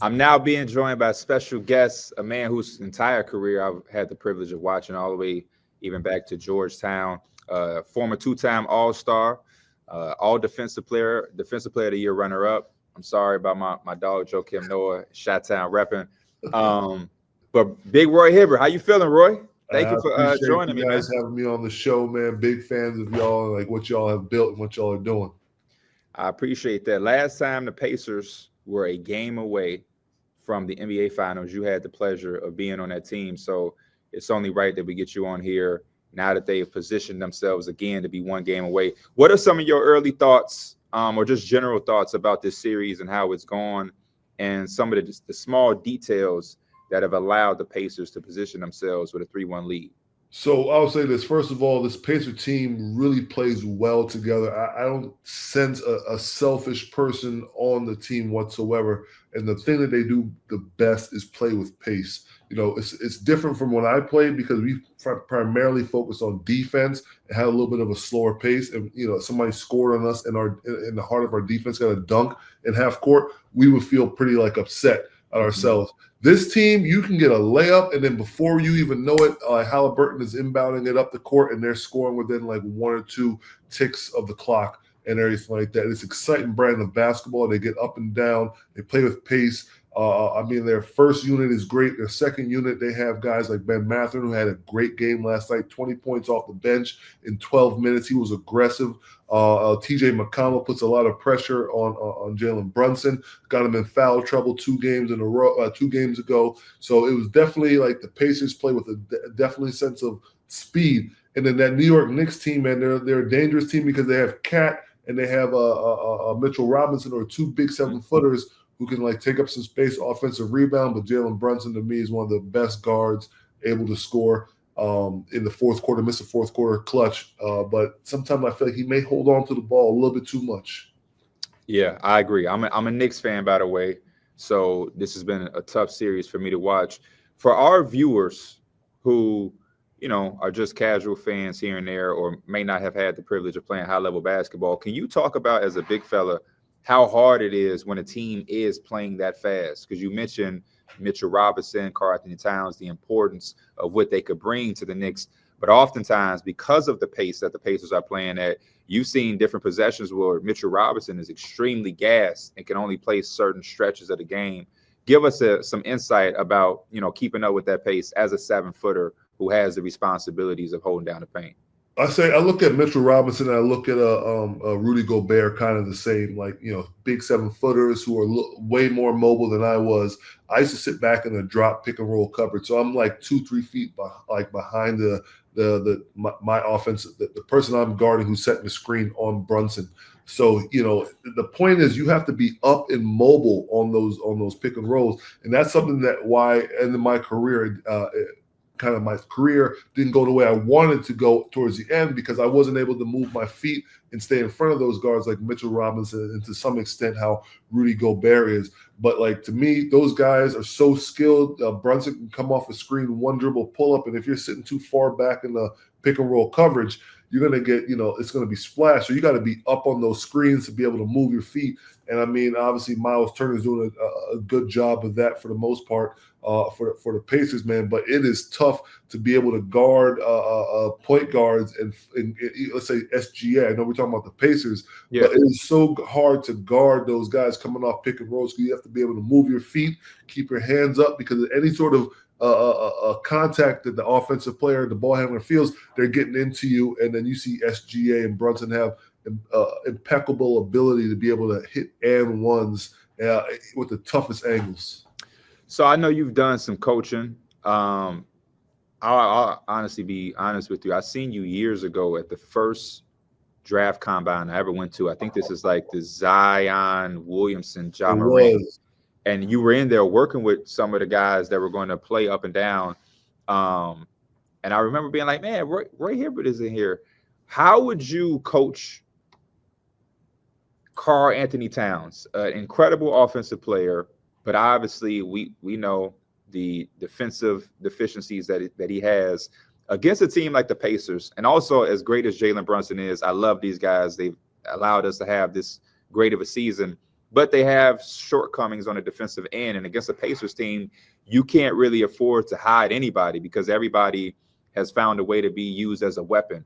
I'm now being joined by a special guest, a man whose entire career I've had the privilege of watching all the way even back to Georgetown, former two-time All-Star, all defensive player of the year runner-up. I'm sorry about my dog Joe Kim Noah, Chi-Town repping. But Big Roy Hibbert, how you feeling, Roy? Thank I you for appreciate joining you me, man. guys having me on the show, man. Big fans of y'all, like what y'all have built and what y'all are doing. I appreciate that. Last time the Pacers were a game away from the NBA Finals, you had the pleasure of being on that team. So it's only right that we get you on here now that they have positioned themselves again to be one game away. What are some of your early thoughts or just general thoughts about this series and how it's gone and some of the small details that have allowed the Pacers to position themselves with a 3-1 lead? So I'll say this. First of all, this Pacer team really plays well together. I don't sense a selfish person on the team whatsoever. And the thing that they do the best is play with pace. You know, it's different from when I played because we primarily focused on defense and had a little bit of a slower pace. And you know, somebody scored on us in the heart of our defense, got a dunk in half court, we would feel pretty like upset at ourselves. This team, you can get a layup, and then before you even know it, Halliburton is inbounding it up the court, and they're scoring within like 1 or 2 ticks of the clock and everything like that. It's exciting brand of basketball. They get up and down. They play with pace. I mean, their first unit is great. Their second unit, they have guys like Ben Mathurin, who had a great game last night, 20 points off the bench in 12 minutes. He was aggressive. TJ McConnell puts a lot of pressure on Jalen Brunson, got him in foul trouble 2 games in a row, 2 games ago. So it was definitely like the Pacers play with a definitely sense of speed. And then that New York Knicks team, man, they're a dangerous team because they have Cat and they have Mitchell Robinson, or 2 big 7-footers who can like take up some space, offensive rebound. But Jalen Brunson to me is one of the best guards able to score in the fourth quarter, miss a fourth quarter clutch. But sometimes I feel like he may hold on to the ball a little bit too much. Yeah, I agree. I'm a Knicks fan, by the way. So this has been a tough series for me to watch. For our viewers who, you know, are just casual fans here and there or may not have had the privilege of playing high-level basketball, can you talk about, as a big fella, how hard it is when a team is playing that fast? Because you mentioned Mitchell Robinson, Karl Anthony Towns, the importance of what they could bring to the Knicks. But oftentimes, because of the pace that the Pacers are playing at, you've seen different possessions where Mitchell Robinson is extremely gassed and can only play certain stretches of the game. Give us some insight about, you know, keeping up with that pace as a 7-footer who has the responsibilities of holding down the paint. I look at Mitchell Robinson and I look at Rudy Gobert, kind of the same, like, you know, big 7-footers who are way more mobile than I was. I used to sit back in the drop pick and roll coverage, so I'm like 2-3 feet behind my offense, the person I'm guarding who's setting the screen on Brunson. So, you know, the point is you have to be up and mobile on those pick and rolls, and that's something that why in my career. Kind of my career didn't go the way I wanted to go towards the end because I wasn't able to move my feet and stay in front of those guards like Mitchell Robinson and to some extent how Rudy Gobert is. But like to me, those guys are so skilled. Brunson can come off a screen, 1 dribble pull up, and if you're sitting too far back in the pick and roll coverage, you're going to get, you know, it's going to be splash. So you got to be up on those screens to be able to move your feet. And I mean, obviously, Miles Turner's doing a good job of that for the most part for the Pacers, man. But it is tough to be able to guard point guards and let's say SGA. I know we're talking about the Pacers, but it is so hard to guard those guys coming off pick and rolls. You have to be able to move your feet, keep your hands up, because any sort of contact that the offensive player, the ball handler feels, they're getting into you. And then you see SGA and Brunson have impeccable ability to be able to hit and ones with the toughest angles. So I know you've done some coaching. I'll honestly be honest with you. I seen you years ago at the first draft combine I ever went to. I think this is like the Zion Williamson, Ja Morant. And you were in there working with some of the guys that were going to play up and down. And I remember being like, man, Roy Hibbert is in here. How would you coach Karl Anthony Towns, an incredible offensive player, but obviously we know the defensive deficiencies that he has against a team like the Pacers? And also, as great as Jalen Brunson is, I love these guys. They've allowed us to have this great of a season. but they have shortcomings on the defensive end. And against a Pacers team, you can't really afford to hide anybody because everybody has found a way to be used as a weapon.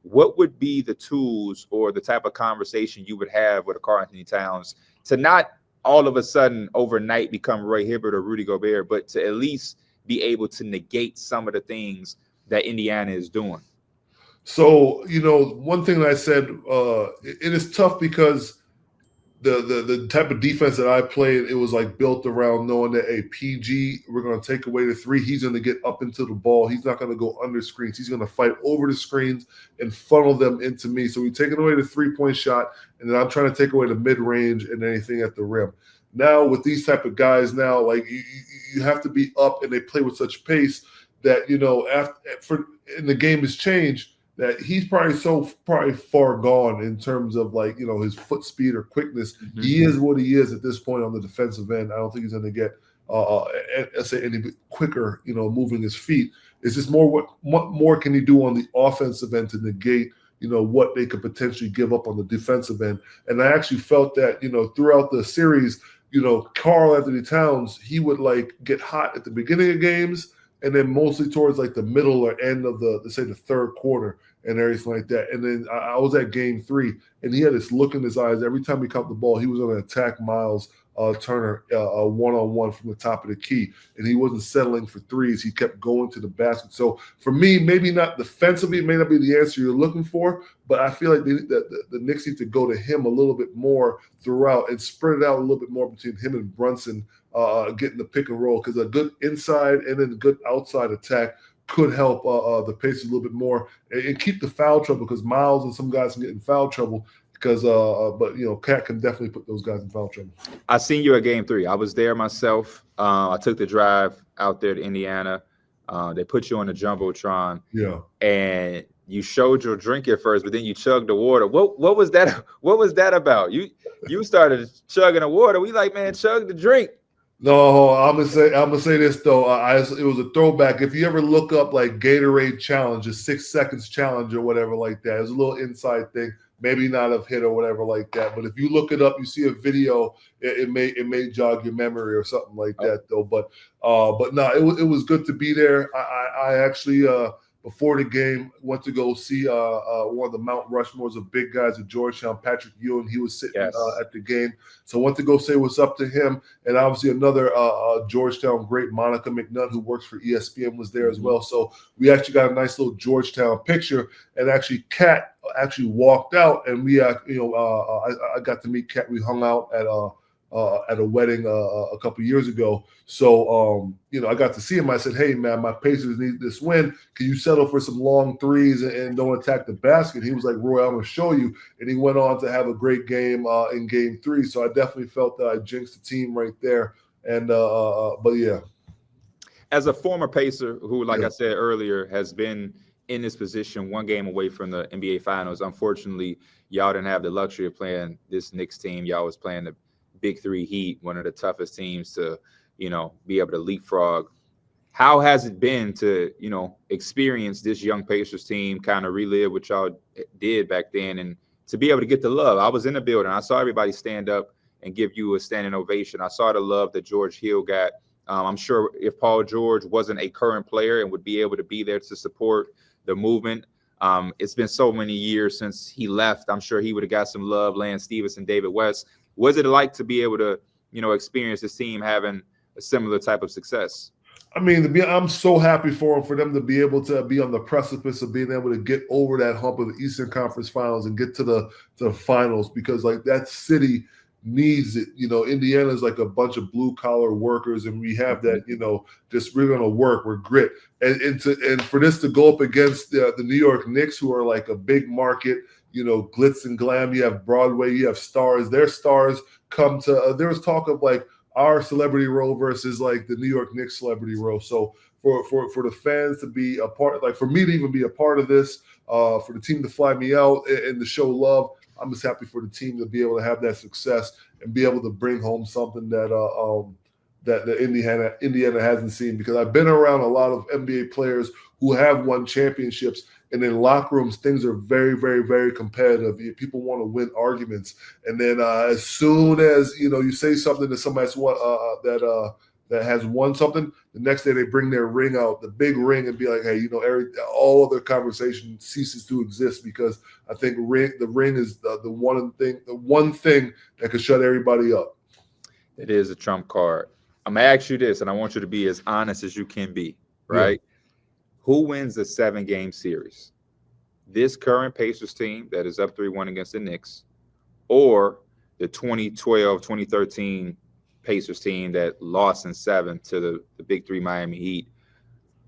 What would be the tools or the type of conversation you would have with a Karl-Anthony Towns to not all of a sudden overnight become Roy Hibbert or Rudy Gobert, but to at least be able to negate some of the things that Indiana is doing? So, one thing that I said, it is tough because the type of defense that I played, it was like built around knowing that a PG, we're going to take away the three. He's going to get up into the ball. He's not going to go under screens. He's going to fight over the screens and funnel them into me. So we're taking away the 3-point shot, and then I'm trying to take away the mid-range and anything at the rim. Now with these type of guys, now like you have to be up, and they play with such pace that and the game has changed, that he's probably far gone in terms of like, his foot speed or quickness. Mm-hmm. He is what he is at this point on the defensive end. I don't think he's going to get, any quicker, moving his feet. It's just more what more can he do on the offensive end to negate, what they could potentially give up on the defensive end. And I actually felt that, throughout the series, Karl-Anthony Towns, he would like get hot at the beginning of games, and then mostly towards like the middle or end of the third quarter and everything like that. And then I was at game 3, and he had this look in his eyes. Every time he caught the ball, he was going to attack Miles Turner one-on-one from the top of the key, and he wasn't settling for threes. He kept going to the basket. So for me, maybe not defensively, it may not be the answer you're looking for, but I feel like the Knicks need to go to him a little bit more throughout and spread it out a little bit more between him and Brunson, getting the pick and roll, because a good inside and then a good outside attack could help the Pacers a little bit more and keep the foul trouble, because Miles and some guys can get in foul trouble. Because, Cat can definitely put those guys in foul trouble. I seen you at game 3. I was there myself. I took the drive out there to Indiana. They put you on the Jumbotron. Yeah. And you showed your drink at first, but then you chugged the water. What was that? What was that about? You started chugging the water. We like, man, chug the drink. No, I'm gonna say this though. It was a throwback. If you ever look up like Gatorade challenge, a 6 seconds challenge or whatever like that, it's a little inside thing. Maybe not of hit or whatever like that, but if you look it up, you see a video. It may jog your memory or something like that though. But no, it was good to be there. I actually before the game went to go see one of the Mount Rushmores of big guys at Georgetown, Patrick Ewing. He was sitting at the game, so I went to go say what's up to him. And obviously another Georgetown great, Monica McNutt, who works for ESPN, was there as well. So we actually got a nice little Georgetown picture. And actually, Kat actually walked out, and we, I got to meet Kat. We hung out at a wedding a couple years ago. So, I got to see him. I said, hey, man, my Pacers need this win. Can you settle for some long threes and don't attack the basket? He was like, Roy, I'm going to show you. And he went on to have a great game in game 3. So I definitely felt that I jinxed the team right there. And but, yeah. As a former Pacer who, like I said earlier, has been in this position one game away from the NBA Finals, unfortunately, y'all didn't have the luxury of playing this Knicks team. Y'all was playing the Big 3 Heat, one of the toughest teams to, be able to leapfrog. How has it been to, experience this young Pacers team, kind of relive what y'all did back then, and to be able to get the love? I was in the building. I saw everybody stand up and give you a standing ovation. I saw the love that George Hill got. I'm sure if Paul George wasn't a current player and would be able to be there to support the movement, it's been so many years since he left. I'm sure he would have got some love, Lance Stevenson, David West. What's it like to be able to, experience this team having a similar type of success? I mean, I'm so happy for them to be able to be on the precipice of being able to get over that hump of the Eastern Conference Finals and get to the finals, because like that city needs it. Indiana is like a bunch of blue collar workers, and we have that, just we're going to work, we're grit. And for this to go up against the New York Knicks, who are like a big market, glitz and glam. You have Broadway, you have stars. Their stars come to, there was talk of like our celebrity row versus like the New York Knicks celebrity row. So for the fans to be a part, like for me to even be a part of this, for the team to fly me out and to show love, I'm just happy for the team to be able to have that success and be able to bring home something that Indiana hasn't seen, because I've been around a lot of NBA players who have won championships. And in locker rooms, things are very, very, very competitive. People want to win arguments. And then as soon as, you say something to somebody that has won something, the next day they bring their ring out, the big ring, and be like, hey, all other conversation ceases to exist, because I think the ring is the one thing that could shut everybody up. It is a trump card. I'm going to ask you this, and I want you to be as honest as you can be, right? Yeah. Who wins the 7-game series? This current Pacers team that is up 3-1 against the Knicks, or the 2012-2013 Pacers team that lost in 7 to the Big Three Miami Heat?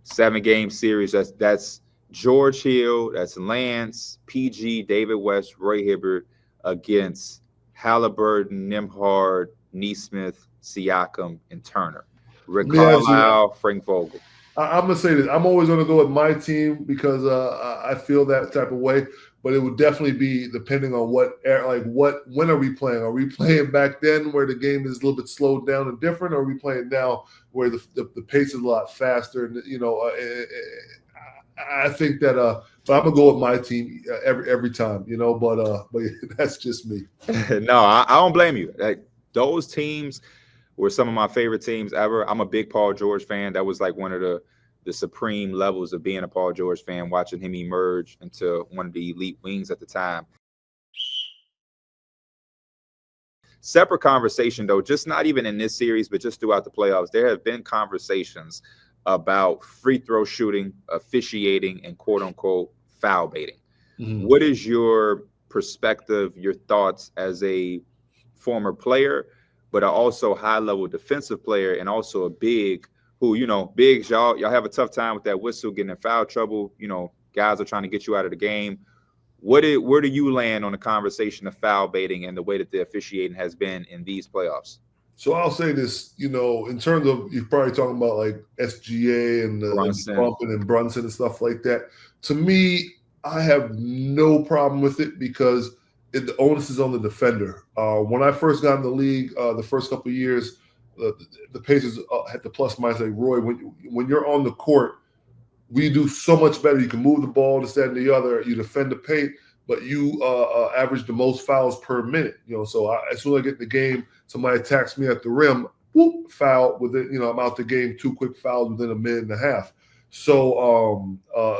7-game series. That's George Hill, that's Lance, PG, David West, Roy Hibbert against Halliburton, Nembhard, Nesmith, Siakam, and Turner. Rick Carlisle, Frank Vogel. I'm gonna say this. I'm always gonna go with my team because I feel that type of way. But it would definitely be depending on when are we playing? Are we playing back then where the game is a little bit slowed down and different, or are we playing now where the pace is a lot faster? And I think that but I'm gonna go with my team every time, But that's just me. No, I don't blame you. Like, those teams were some of my favorite teams ever. I'm a big Paul George fan. That was like one of the supreme levels of being a Paul George fan, watching him emerge into one of the elite wings at the time. Separate conversation, though, just not even in this series, but just throughout the playoffs, there have been conversations about free throw shooting, officiating, and quote-unquote foul baiting. Mm-hmm. What is your perspective, your thoughts as a former player, but also high-level defensive player, and also a big who, bigs, y'all have a tough time with that whistle, getting in foul trouble. Guys are trying to get you out of the game. Where do you land on the conversation of foul baiting and the way that the officiating has been in these playoffs? So I'll say this, in terms of, you're probably talking about like SGA and the bumping and Brunson and stuff like that. To me, I have no problem with it because the onus is on the defender. When I first got in the league, the first couple of years, the Pacers had the plus minus. Like, Roy, when you're on the court, we do so much better. You can move the ball, this, that, and the other. You defend the paint, but you average the most fouls per minute. So as soon as I get in the game, somebody attacks me at the rim, whoop, foul within. I'm out the game. 2 quick fouls within a minute and a half. So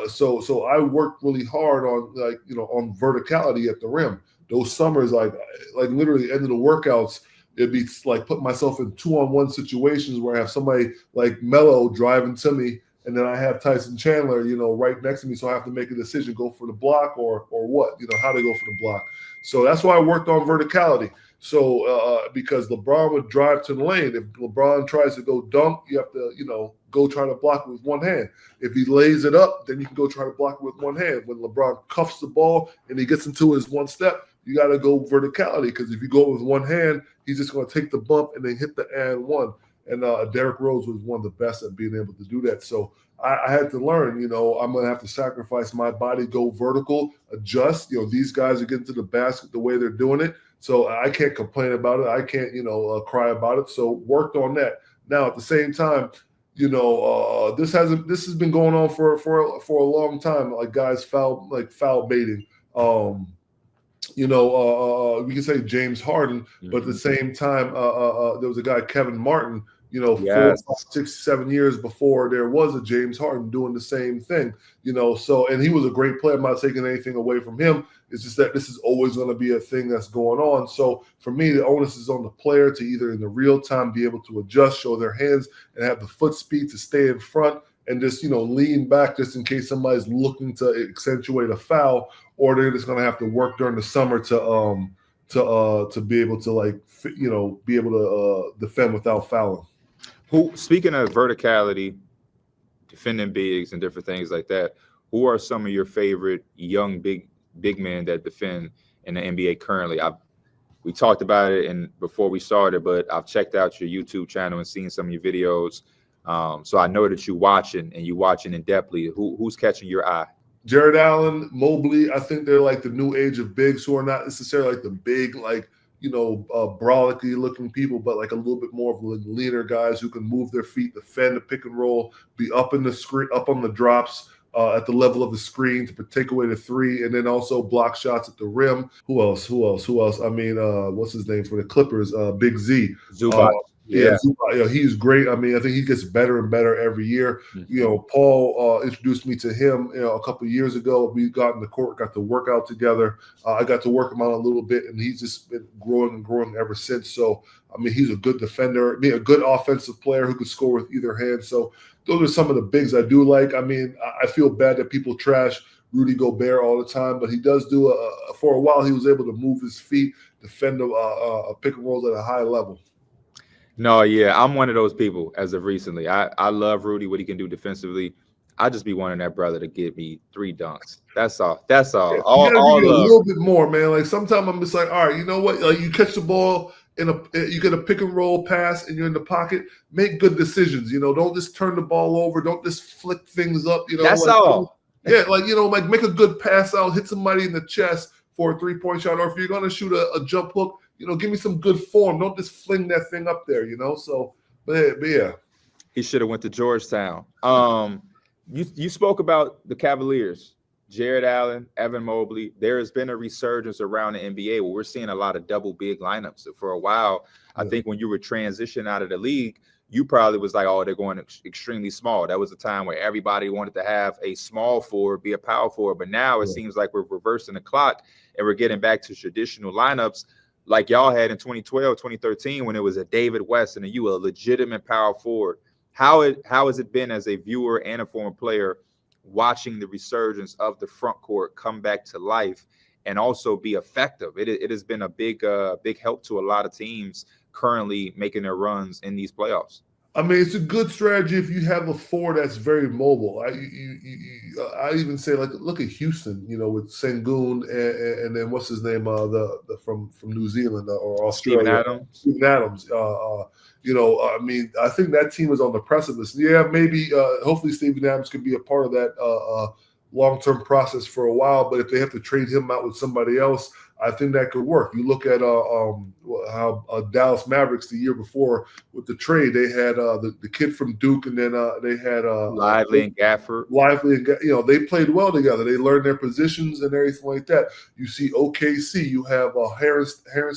so I worked really hard on on verticality at the rim. Those summers, like literally end of the workouts, it'd be like putting myself in 2-on-1 situations where I have somebody like Melo driving to me, and then I have Tyson Chandler, right next to me. So I have to make a decision, go for the block or what, how to go for the block. So that's why I worked on verticality. So because LeBron would drive to the lane. If LeBron tries to go dunk, you have to, go try to block it with one hand. If he lays it up, then you can go try to block it with one hand. When LeBron cuffs the ball and he gets into his one step, you got to go verticality, because if you go with one hand, he's just going to take the bump and then hit the and one. And Derrick Rose was one of the best at being able to do that. So I had to learn, I'm going to have to sacrifice my body, go vertical, adjust. These guys are getting to the basket the way they're doing it. So I can't complain about it. I can't, cry about it. So worked on that. Now, at the same time, this has been going on for a long time. Like guys foul baiting. We can say James Harden, but at the same time, there was a guy, Kevin Martin, yes. 4, 5, 6, 7 years before there was a James Harden doing the same thing, so, and he was a great player. I'm not taking anything away from him. It's just that this is always going to be a thing that's going on. So for me, the onus is on the player to either in the real time be able to adjust, show their hands, and have the foot speed to stay in front and just, lean back just in case somebody's looking to accentuate a foul, or they're just going to have to work during the summer to be able to be able to defend without fouling. Speaking of verticality, defending bigs and different things like that, who are some of your favorite young big men that defend in the NBA currently? We talked about it before we started, but I've checked out your YouTube channel and seen some of your videos. So I know that you're watching in depthly. Who's catching your eye? Jared Allen, Mobley. I think they're like the new age of bigs who are not necessarily like the big, brolicky looking people, but like a little bit more of leaner guys who can move their feet, defend the pick and roll, be up in the screen, up on the drops, at the level of the screen to take away the three, and then also block shots at the rim. Who else? I mean, what's his name for the Clippers? Big Z. Zubac. Zubac, he's great. I mean, I think he gets better and better every year. Mm-hmm. Paul introduced me to him a couple of years ago. We got in the court, got to work out together. I got to work him out a little bit, and he's just been growing and growing ever since. So, I mean, he's a good defender, a good offensive player who could score with either hand. So those are some of the bigs I do like. I mean, I feel bad that people trash Rudy Gobert all the time, but he does do for a while, he was able to move his feet, defend a pick and rolls at a high level. No, yeah, I'm one of those people as of recently. I love Rudy, what he can do defensively. I just be wanting that brother to give me 3 dunks. That's all. That's all. Yeah, all a love. little bit more, man. Like sometimes I'm just like, all right, you know what? Like you catch the ball you get a pick and roll pass and you're in the pocket. Make good decisions. Don't just turn the ball over. Don't just flick things up. That's all. Yeah, like make a good pass out, hit somebody in the chest for a 3-point shot, or if you're gonna shoot a jump hook, give me some good form. Don't just fling that thing up there. So, but yeah. He should have went to Georgetown. You spoke about the Cavaliers, Jared Allen, Evan Mobley. There has been a resurgence around the NBA where we're seeing a lot of double big lineups. For a while, I think when you were transitioning out of the league, you probably was like, oh, they're going extremely small. That was a time where everybody wanted to have a small forward be a power forward. But now it seems like we're reversing the clock and we're getting back to traditional lineups like y'all had in 2012, 2013, when it was a David West and you a legitimate power forward. How has it been as a viewer and a former player watching the resurgence of the front court come back to life and also be effective? It has been a big help to a lot of teams currently making their runs in these playoffs. I mean, it's a good strategy if you have a four that's very mobile. I even say, like, look at Houston, with Sengun and then what's his name, the from New Zealand or Australia, Steven Adams. I mean, I think that team is on the precipice. Yeah, maybe hopefully Steven Adams could be a part of that long-term process for a while. But if they have to trade him out with somebody else, I think that could work. You look at how Dallas Mavericks the year before with the trade, they had the kid from Duke, and then they had Lively and Gafford. They played well together. They learned their positions and everything like that. You see OKC, you have Harris. Sorry,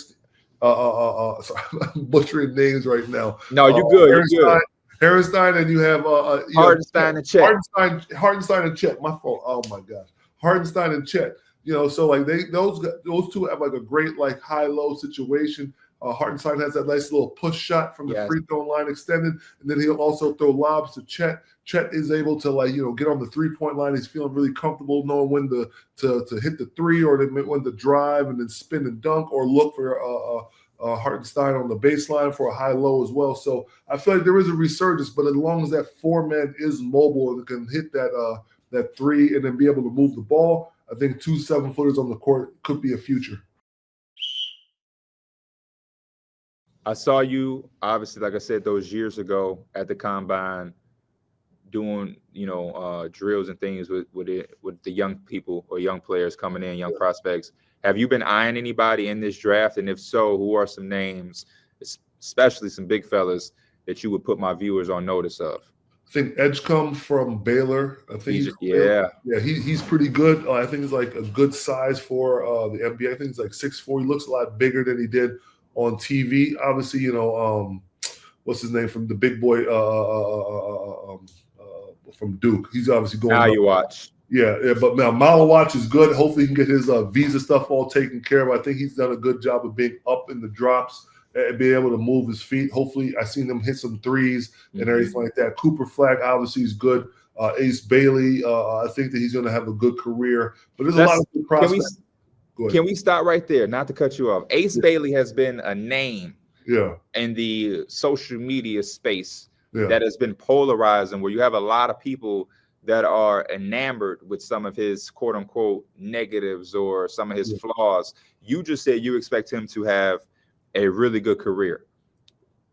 I'm butchering names right now. No, you're good. You're good. Hartenstein, and you have Hartenstein and Chet. Hartenstein and Chet. My fault. Oh my gosh, Hartenstein and Chet. So like those two have like a great like high-low situation. Hartenstein has that nice little push shot from the free throw line extended, and then he'll also throw lobs to Chet. Chet is able to get on the 3-point line. He's feeling really comfortable knowing when to hit the three or when to drive and then spin and dunk or look for Hartenstein on the baseline for a high-low as well. So I feel like there is a resurgence, but as long as that 4-man is mobile and can hit that three and then be able to move the ball, I think 2 7-footers on the court could be a future. I saw you, obviously, like I said, those years ago at the Combine doing, drills and things with the young people or young players coming in, young prospects. Have you been eyeing anybody in this draft? And if so, who are some names, especially some big fellas, that you would put my viewers on notice of? I think Edgecombe from Baylor. I think he's pretty good. I think he's like a good size for the NBA. I think he's like 6'4". He looks a lot bigger than he did on TV. Obviously, what's his name from the big boy from Duke. He's obviously going. Now you watch. Yeah, but now Malawatch is good. Hopefully, he can get his visa stuff all taken care of. I think he's done a good job of being up in the drops and being able to move his feet. Hopefully, I seen him hit some threes and everything like that. Cooper Flagg obviously is good. Ace Bailey, I think that he's going to have a good career. But there's a lot of good prospects. Can we stop right there? Not to cut you off. Ace Bailey has been a name in the social media space that has been polarizing, where you have a lot of people that are enamored with some of his quote unquote negatives or some of his flaws. You just said you expect him to have a really good career.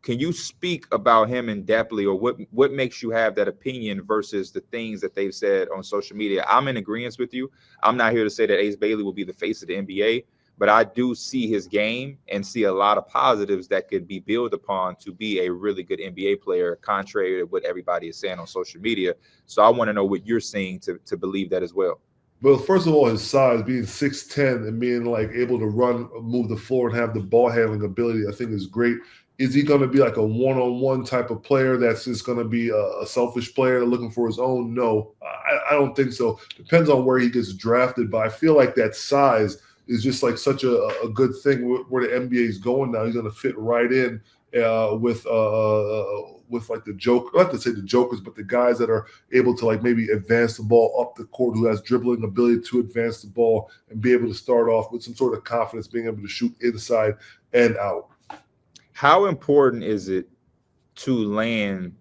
Can you speak about him in depthly, or what makes you have that opinion versus the things that they've said on social media? I'm in agreement with you. I'm not here to say that Ace Bailey will be the face of the NBA, but I do see his game and see a lot of positives that could be built upon to be a really good NBA player, contrary to what everybody is saying on social media. So I want to know what you're seeing to believe that as well. Well, first of all, his size, being 6'10" and being like able to run, move the floor, and have the ball handling ability, I think is great. Is he going to be like a one-on-one type of player that's just going to be a selfish player looking for his own? No, I don't think so. Depends on where he gets drafted, but I feel like that size is just like such a good thing where the NBA is going now. He's going to fit right in with like the joke, not to say the jokers, but the guys that are able to like maybe advance the ball up the court, who has dribbling ability to advance the ball and be able to start off with some sort of confidence, being able to shoot inside and out. How important is it to land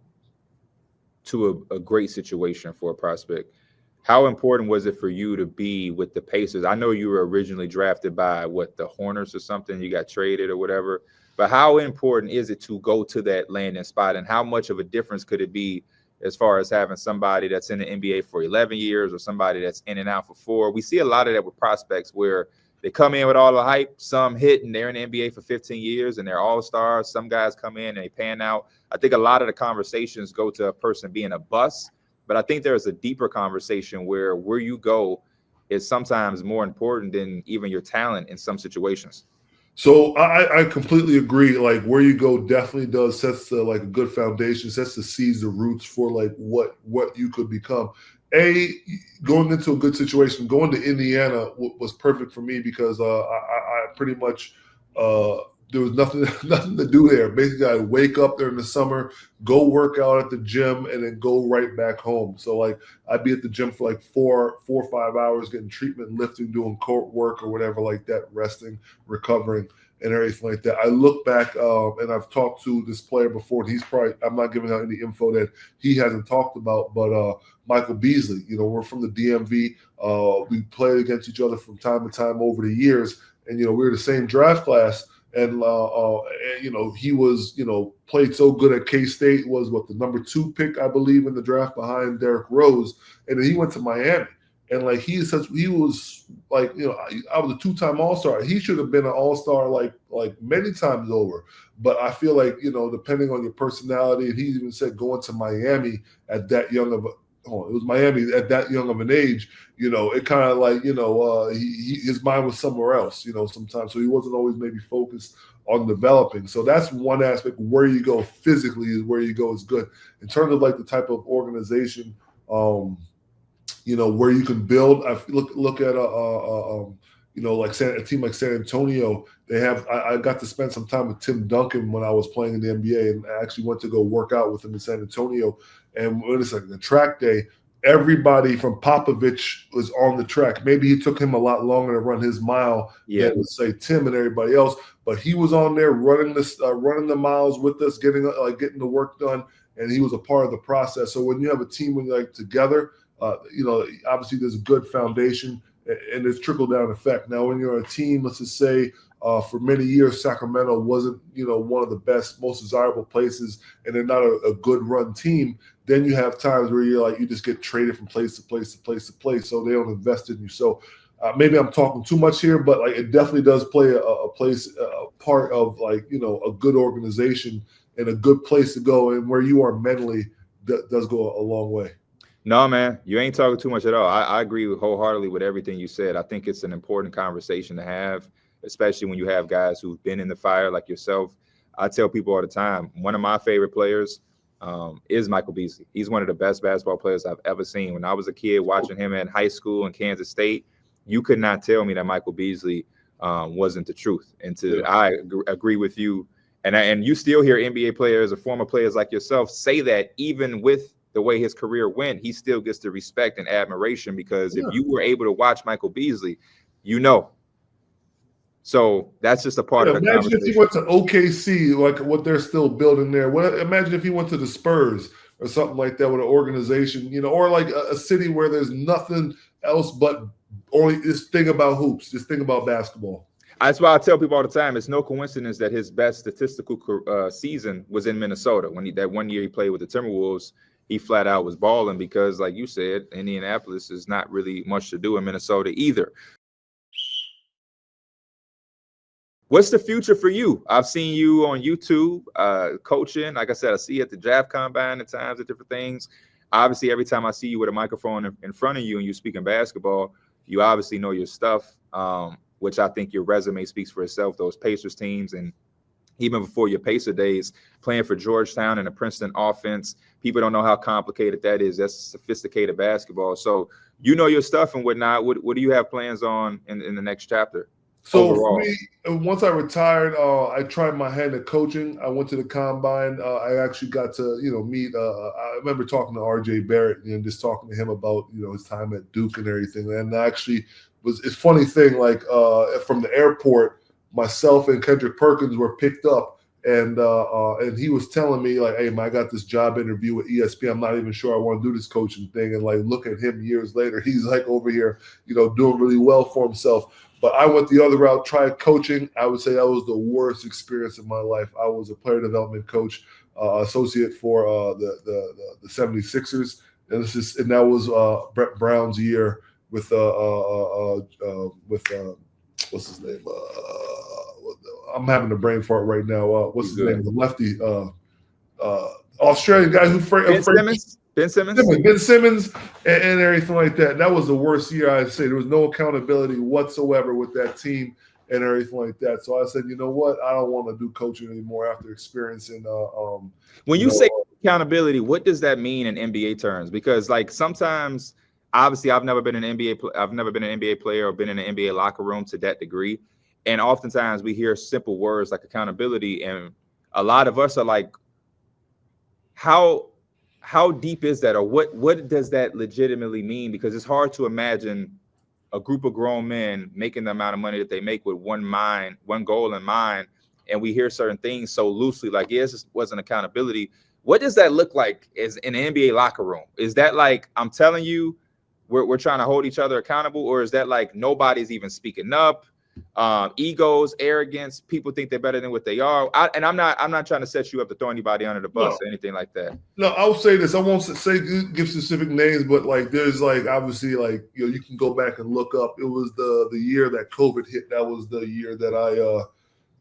to a great situation for a prospect? How important was it for you to be with the Pacers? I know you were originally drafted by the Hornets or something. You got traded or whatever. But how important is it to go to that landing spot, and how much of a difference could it be as far as having somebody that's in the NBA for 11 years or somebody that's in and out for 4? We see a lot of that with prospects where they come in with all the hype, some hit, and they're in the NBA for 15 years and they're all-stars. Some guys come in and they pan out. I think a lot of the conversations go to a person being a bust, but I think there's a deeper conversation where you go is sometimes more important than even your talent in some situations. So I completely agree. Like where you go definitely sets like a good foundation, sets the seeds, the roots for like what you could become. Going into a good situation, going to Indiana was perfect for me because I pretty much there was nothing to do there. Basically, I wake up there in the summer, go work out at the gym, and then go right back home. So like I'd be at the gym for like 4 or 5 hours, getting treatment, lifting, doing court work or whatever like that, resting, recovering, and everything like that. I look back and I've talked to this player before, and I'm not giving out any info that he hasn't talked about, but Michael Beasley. We're from the DMV. We played against each other from time to time over the years, and we were the same draft class. And he was, played so good at K-State, was the number 2 pick, I believe, in the draft behind Derrick Rose. And then he went to Miami. And like he was like, I was a 2-time All-Star. He should have been an All-Star like many times over. But I feel like, depending on your personality, and he even said going to Miami at that young of it was Miami at that young of an age, it kind of like, his mind was somewhere else, sometimes. So he wasn't always maybe focused on developing. So that's one aspect. Where you go physically is where you go is good. In terms of like the type of organization, where you can build. I look at like a team like San Antonio. They have. I got to spend some time with Tim Duncan when I was playing in the NBA, and I actually went to go work out with him in San Antonio. And when it's like the track day, everybody from Popovich was on the track. Maybe he took him a lot longer to run his mile than say Tim and everybody else, but he was on there running the miles with us, getting the work done, and he was a part of the process. So when you have a team like together, obviously there's a good foundation and there's trickle down effect. Now, when you're a team, let's just say for many years, Sacramento wasn't, one of the best, most desirable places, and they're not a good run team. Then you have times where you just get traded from place to place to place to place, so they don't invest in you. So maybe I'm talking too much here, but like it definitely does play a part of like a good organization and a good place to go, and where you are mentally does go a long way. No, man, you ain't talking too much at all. I agree wholeheartedly with everything you said. I think it's an important conversation to have, especially when you have guys who've been in the fire like yourself. I tell people all the time, one of my favorite players is Michael Beasley. He's one of the best basketball players I've ever seen. When I was a kid watching him in high school in Kansas State, you could not tell me that Michael Beasley wasn't the truth. I agree with you. And you still hear NBA players or former players like yourself say that even with the way his career went, he still gets the respect and admiration because if you were able to watch Michael Beasley, So that's just a part of the conversation. Imagine if he went to OKC, like what they're still building there. Imagine if he went to the Spurs or something like that with an organization, or like a city where there's nothing else but only this thing about hoops, this thing about basketball. That's why I tell people all the time, it's no coincidence that his best statistical season was in Minnesota. That 1 year he played with the Timberwolves, he flat out was balling because, like you said, Indianapolis is not really much to do in Minnesota either. What's the future for you? I've seen you on YouTube coaching. Like I said, I see you at the draft combine at times, at different things. Obviously, every time I see you with a microphone in front of you and you're speaking basketball, you obviously know your stuff, which I think your resume speaks for itself. Those Pacers teams, and even before your Pacer days, playing for Georgetown and the Princeton offense, people don't know how complicated that is. That's sophisticated basketball. So you know your stuff and whatnot. What do you have plans on in the next chapter? So overall? for me, once I retired, I tried my hand at coaching. I went to the combine. I actually got to, meet. I remember talking to R.J. Barrett and just talking to him about, his time at Duke and everything. And actually, it's a funny thing. Like from the airport, myself and Kendrick Perkins were picked up, and he was telling me like, "Hey, man, I got this job interview with ESPN. I'm not even sure I want to do this coaching thing." And like, look at him years later. He's like over here, doing really well for himself. But I went the other route, tried coaching. I would say that was the worst experience of my life. I was a player development coach, associate for the 76ers. And that was Brett Brown's year with what's his name? I'm having a brain fart right now. What's his name? The lefty, Australian guy who Ben Simmons and everything like that. That was the worst year, I'd say. There was no accountability whatsoever with that team and everything like that. So I said, you know what? I don't want to do coaching anymore after experiencing. When you say accountability, what does that mean in NBA terms? Because like sometimes, obviously, I've never been an NBA player or been in an NBA locker room to that degree. And oftentimes we hear simple words like accountability, and a lot of us are like, how deep is that, or what does that legitimately mean? Because it's hard to imagine a group of grown men making the amount of money that they make with one goal in mind, and we hear certain things so loosely, like, yes, this wasn't accountability. What does that look like as in an NBA locker room? Is that like, I'm telling you, we're trying to hold each other accountable, or is that like nobody's even speaking up? Egos, arrogance, people think they're better than what they are. I'm not trying to set you up to throw anybody under the bus or anything like that. No, I'll say this. I won't give specific names, but like there's like obviously like you can go back and look up. It was the year that COVID hit. That was the year that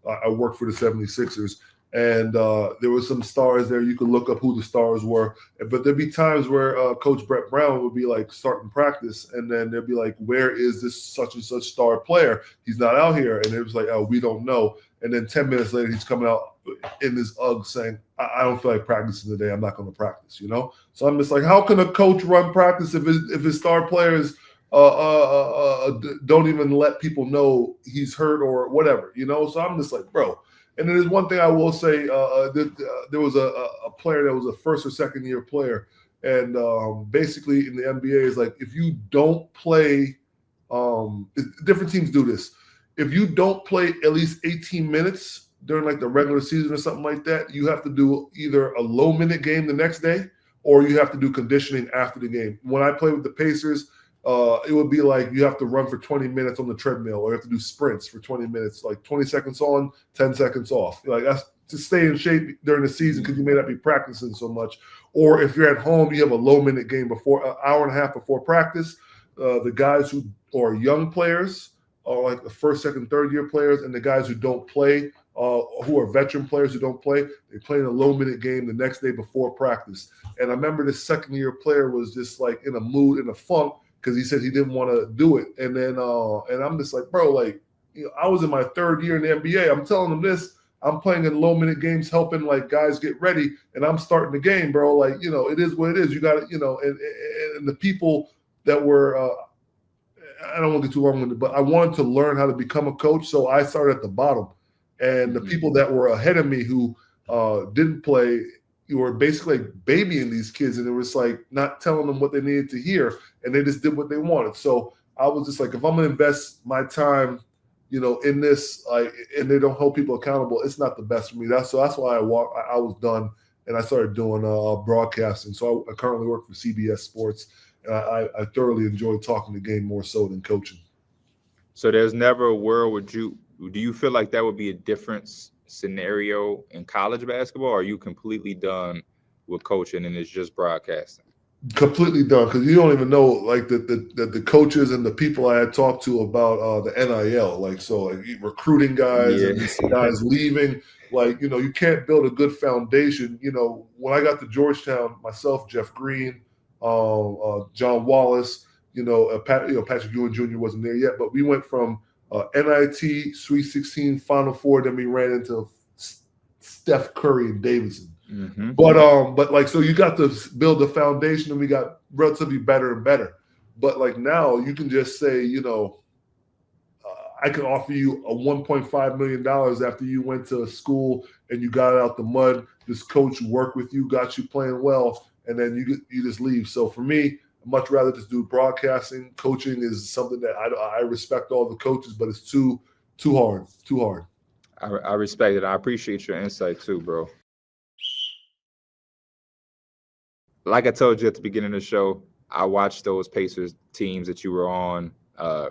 I worked for the 76ers. And there were some stars there. You could look up who the stars were. But there'd be times where Coach Brett Brown would be like starting practice, and then they'd be like, where is this such and such star player? He's not out here. And it was like, oh, we don't know. And then 10 minutes later, he's coming out in his Ugg saying, I don't feel like practicing today. I'm not going to practice, So I'm just like, how can a coach run practice if his star players don't even let people know he's hurt or whatever, So I'm just like, bro. And then there's one thing I will say. There was a player that was a first or second year player. And basically in the NBA is like, if you don't play, different teams do this. If you don't play at least 18 minutes during like the regular season or something like that, you have to do either a low minute game the next day, or you have to do conditioning after the game. When I played with the Pacers, it would be like you have to run for 20 minutes on the treadmill, or you have to do sprints for 20 minutes, like 20 seconds on, 10 seconds off. Like that's to stay in shape during the season because you may not be practicing so much. Or if you're at home, you have a low minute game before an hour and a half before practice. The guys who are young players are like the first, second, third year players, and the guys who don't play, who are veteran players who don't play, they play in a low minute game the next day before practice. And I remember this second year player was just like in a mood, in a funk, because he said he didn't want to do it. And then and I'm just like, bro, like, I was in my third year in the NBA. I'm telling him this. I'm playing in low minute games, helping like guys get ready, and I'm starting the game, bro. Like, it is what it is. You got to, and the people that were, I don't want to get too long-winded, but I wanted to learn how to become a coach. So I started at the bottom, and the people that were ahead of me who didn't play, you were basically like babying these kids, and it was like not telling them what they needed to hear, and they just did what they wanted. So I was just like, if I'm going to invest my time, in this, like, and they don't hold people accountable, it's not the best for me. That's why I was done, and I started doing broadcasting. So I currently work for CBS Sports, and I thoroughly enjoy talking the game more so than coaching. So there's never a world do you feel like that would be a different scenario in college basketball, or are you completely done with coaching and it's just broadcasting? Completely done, because you don't even know like the coaches and the people I had talked to about the NIL, like so like recruiting guys Yeah. and these guys leaving. Like, you can't build a good foundation. When I got to Georgetown, myself, Jeff Green, John Wallace, Patrick Ewing Jr. wasn't there yet, but we went from NIT, Sweet 16, Final Four, then we ran into Steph Curry and Davidson. Mm-hmm. But like, so you got to build the foundation, and we got relatively better and better. But like now, you can just say, I can offer you a $1.5 million after you went to school and you got out the mud. This coach worked with you, got you playing well, and then you just leave. So for me, I'd much rather just do broadcasting. Coaching is something that I respect all the coaches, but it's too hard. I respect it. I appreciate your insight too, bro. Like I told you at the beginning of the show, I watched those Pacers teams that you were on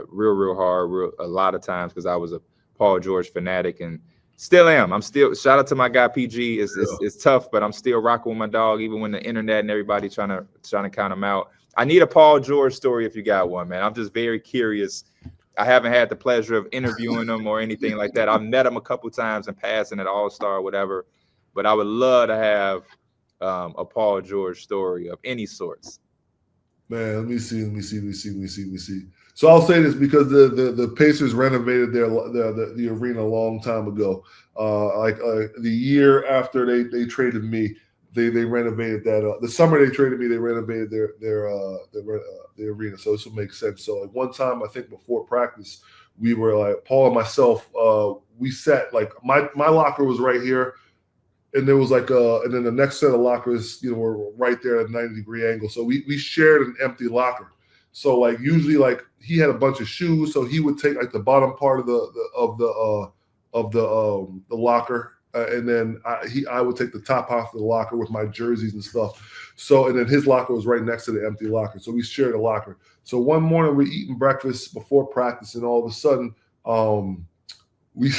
real hard, a lot of times, because I was a Paul George fanatic and still am. I'm still, shout out to my guy PG. It's tough, but I'm still rocking with my dog, even when the internet and everybody trying to count him out. I need a Paul George story if you got one, man. I'm just very curious. I haven't had the pleasure of interviewing him or anything like that. I've met him a couple times in passing at All-Star or whatever, but I would love to have a Paul George story of any sorts. Man, let me see. So I'll say this because the Pacers renovated the arena a long time ago. The year after they traded me, they renovated that. The summer they traded me, they renovated the arena. So this will make sense. So like one time, I think before practice, we were like Paul and myself. We sat like my locker was right here. And there was and then the next set of lockers, were right there at a 90-degree angle. So we shared an empty locker. So like usually like he had a bunch of shoes, so he would take like the bottom part of the locker, and then I would take the top half of the locker with my jerseys and stuff. So and then his locker was right next to the empty locker. So we shared a locker. So one morning we're eating breakfast before practice, and all of a sudden, we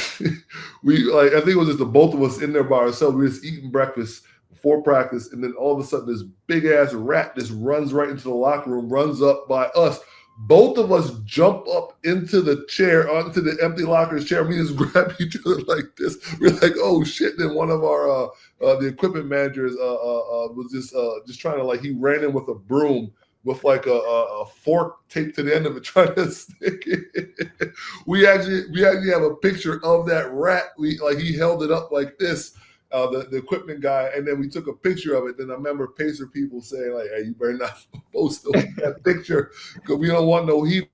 like I think it was just the both of us in there by ourselves. We were just eating breakfast before practice, and then all of a sudden this big ass rat just runs right into the locker room, runs up by us. Both of us jump up into the chair, onto the empty locker's chair. We just grab each other like this. We're like, oh shit. Then one of our the equipment managers was just trying to, like, he ran in with a broom with like a fork taped to the end of it, trying to stick it. We actually have a picture of that rat. He held it up like this, the equipment guy, and then we took a picture of it. Then I remember Pacer people saying like, "Hey, you better not post that picture because we don't want no heat."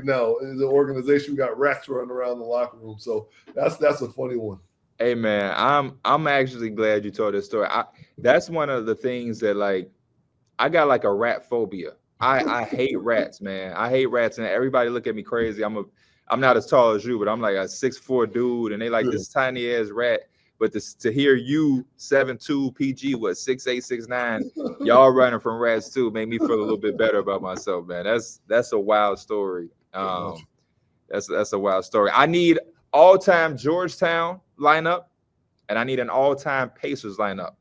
Now, as an organization, we got rats running around the locker room, so that's a funny one. Hey man, I'm actually glad you told this story. That's one of the things that, like, I got like a rat phobia. I hate rats, man. I hate rats, and everybody look at me crazy. I'm not as tall as you, but I'm like a 6'4" dude, and they like this tiny ass rat. But to hear you 7'2" PG, 6'8", 6'9", y'all running from rats too, made me feel a little bit better about myself, man. That's a wild story. That's a wild story. I need all-time Georgetown lineup, and I need an all-time Pacers lineup.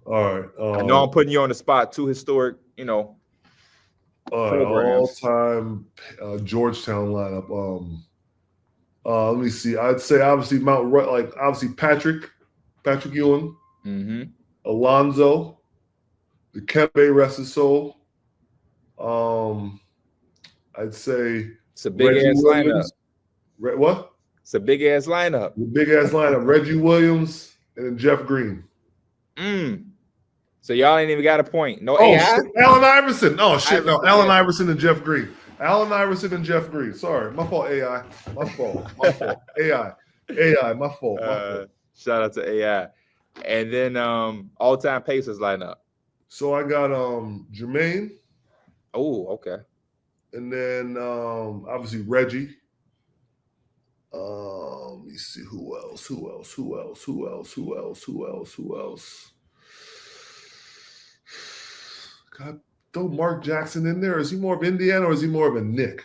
All right. I know I'm putting you on the spot. Two historic, all-time Georgetown lineup. Let me see. I'd say obviously Patrick Ewing, Alonzo, the Kempe, rest his soul. I'd say it's a big ass lineup. What? It's a big ass lineup. The big ass lineup. Reggie Williams and then Jeff Green. So y'all ain't even got a point. No AI? Shit. Allen Iverson. Oh shit, no. Allen Iverson and Jeff Green. Allen Iverson and Jeff Green. Sorry, my fault. AI. My fault. AI. My fault. Shout out to AI. And then all-time Pacers lineup. So I got Jermaine. Oh, okay. And then obviously Reggie. Let me see who else. God, throw Mark Jackson in there. Is he more of Indiana or is he more of a Knick?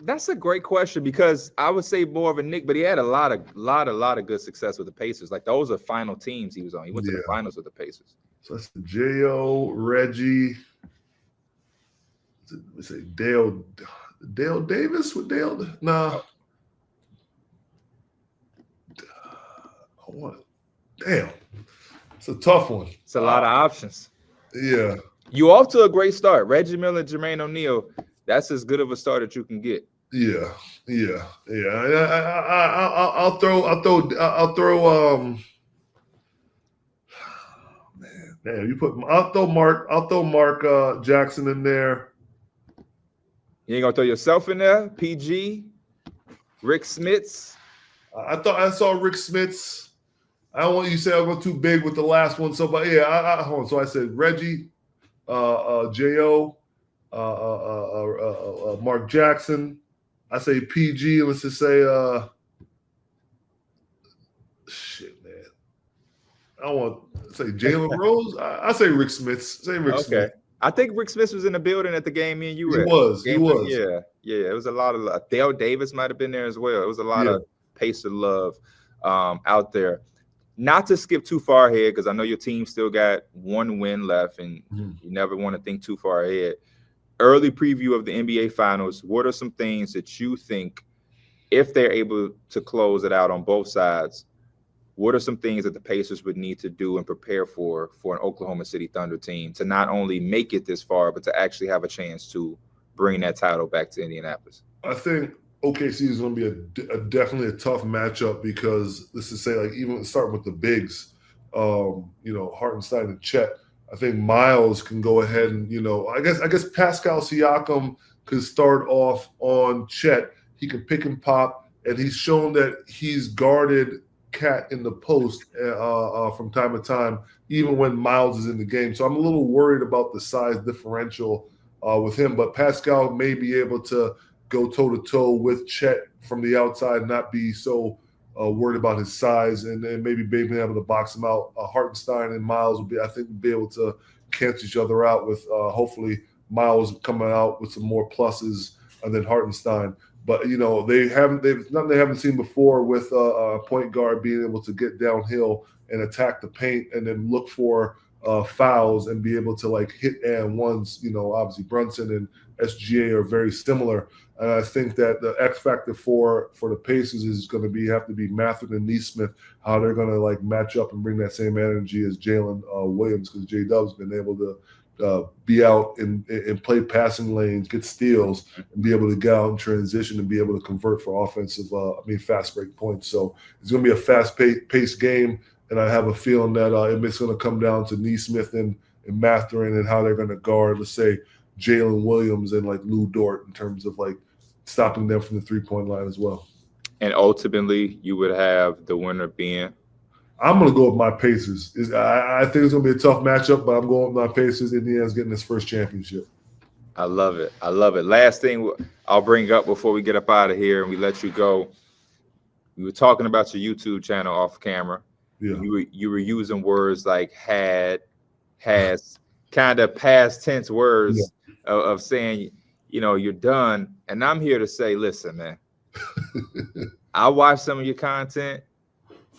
That's a great question, because I would say more of a Knick, but he had a lot of good success with the Pacers. Like, those are final teams he was on. He went to the finals with the Pacers. So I said J.O., Reggie. Let me say Dale Davis with Dale. Nah. Damn. It's a tough one. It's a lot of options. Yeah. You off to a great start. Reggie Miller, Jermaine O'Neal. That's as good of a start that you can get. Yeah. I'll throw. Man, damn, you put. I'll throw Mark Jackson in there. You ain't gonna throw yourself in there. PG, Rick Smits. I saw Rick Smits. I don't want you to say I go too big with the last one. So, but yeah, hold on. So I said Reggie, J.O., Mark Jackson. I say PG. Let's just say, shit, man. I want to say Jalen Rose. I say Rick Smits. Say Rick Smits. I think Rick Smith was in the building at the game me and you were. He was. Yeah. It was a lot of Dale Davis might have been there as well. It was a lot of Pacer love out there. Not to skip too far ahead, because I know your team still got one win left, and you never want to think too far ahead. Early preview of the NBA Finals. What are some things that you think, if they're able to close it out on both sides, what are some things that the Pacers would need to do and prepare for an Oklahoma City Thunder team to not only make it this far, but to actually have a chance to bring that title back to Indianapolis? I think OKC is going to be definitely a tough matchup, because let's just say, like, even starting with the bigs, Hartenstein and Chet. I think Miles can go ahead and, I guess Pascal Siakam could start off on Chet. He can pick and pop, and he's shown that he's guarded Cat in the post from time to time, even when Miles is in the game. So I'm a little worried about the size differential with him, but Pascal may be able to go toe-to-toe with Chet from the outside, not be so worried about his size, and then maybe being able to box him out. Hartenstein and Miles will be able to cancel each other out, with hopefully Miles coming out with some more pluses than Hartenstein. But they haven't seen before with a point guard being able to get downhill and attack the paint and then look for fouls and be able to hit and ones. Obviously Brunson and SGA are very similar, and I think that the X factor for the Pacers is going to have to be Mathurin and Nesmith, how they're going to match up and bring that same energy as Jalen Williams, because J-Dub's been able to be out and play passing lanes, get steals, and be able to get out and transition and be able to convert for offensive, fast break points. So it's going to be a fast-paced game, and I have a feeling that it's going to come down to Nesmith and Mathurin and how they're going to guard, let's say, Jalen Williams and Lou Dort in terms of stopping them from the three-point line as well. And ultimately, you would have the winner being? I'm going to go with my Pacers. I think it's going to be a tough matchup, but I'm going with my Pacers. Indiana's getting his first championship. I love it. Last thing I'll bring up before we get up out of here and we let you go. We were talking about your YouTube channel off camera. Yeah. You were using words like had, has, kind of past tense words of saying, you're done. And I'm here to say, listen, man, I watched some of your content.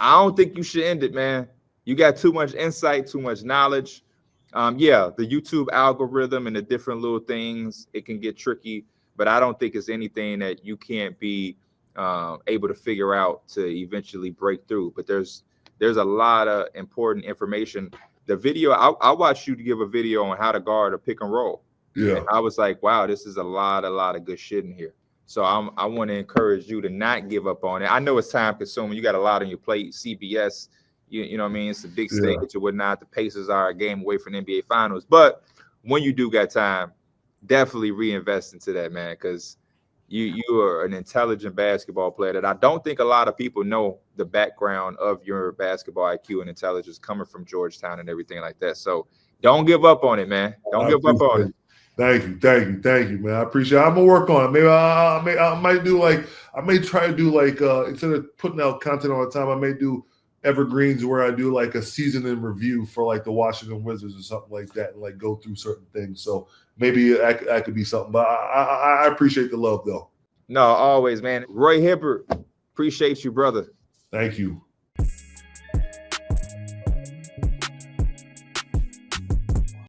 I don't think you should end it, man. You got too much insight, too much knowledge. The YouTube algorithm and the different little things, it can get tricky, but I don't think it's anything that you can't be able to figure out to eventually break through. But there's a lot of important information. The video, I watched you to give a video on how to guard a pick and roll. Yeah. And I was like, wow, this is a lot of good shit in here. So I want to encourage you to not give up on it. I know it's time consuming. You got a lot on your plate. CBS, you know what I mean? It's a big stage or whatnot. The Pacers are a game away from the NBA Finals. But when you do got time, definitely reinvest into that, man, because you are an intelligent basketball player that I don't think a lot of people know the background of your basketball IQ and intelligence coming from Georgetown and everything like that. So don't give up on it, man. Don't give up on it. Thank you, man. I appreciate it. I'm gonna work on it. Maybe I may try to do instead of putting out content all the time, I may do evergreens where I do a season in review for the Washington Wizards or something like that, and go through certain things. So maybe that could be something. But I appreciate the love though. No, always, man. Roy Hibbert, appreciate you, brother. Thank you.